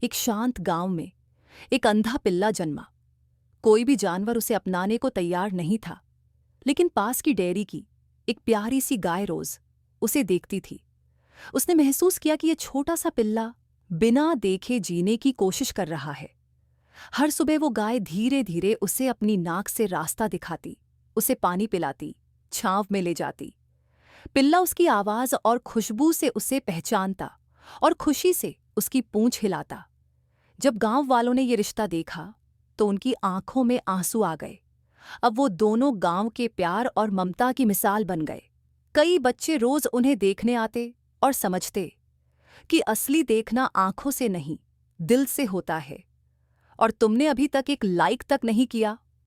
एक शांत गांव में एक अंधा पिल्ला जन्मा। कोई भी जानवर उसे अपनाने को तैयार नहीं था, लेकिन पास की डेयरी की एक प्यारी सी गाय रोज उसे देखती थी। उसने महसूस किया कि यह छोटा सा पिल्ला बिना देखे जीने की कोशिश कर रहा है। हर सुबह वो गाय धीरे धीरे उसे अपनी नाक से रास्ता दिखाती, उसे पानी पिलाती, छांव में ले जाती। पिल्ला उसकी आवाज और खुशबू से उसे पहचानता और खुशी से उसकी पूंछ हिलाता। जब गांव वालों ने ये रिश्ता देखा तो उनकी आंखों में आंसू आ गए। अब वो दोनों गांव के प्यार और ममता की मिसाल बन गए। कई बच्चे रोज उन्हें देखने आते और समझते कि असली देखना आंखों से नहीं, दिल से होता है। और तुमने अभी तक एक लाइक तक नहीं किया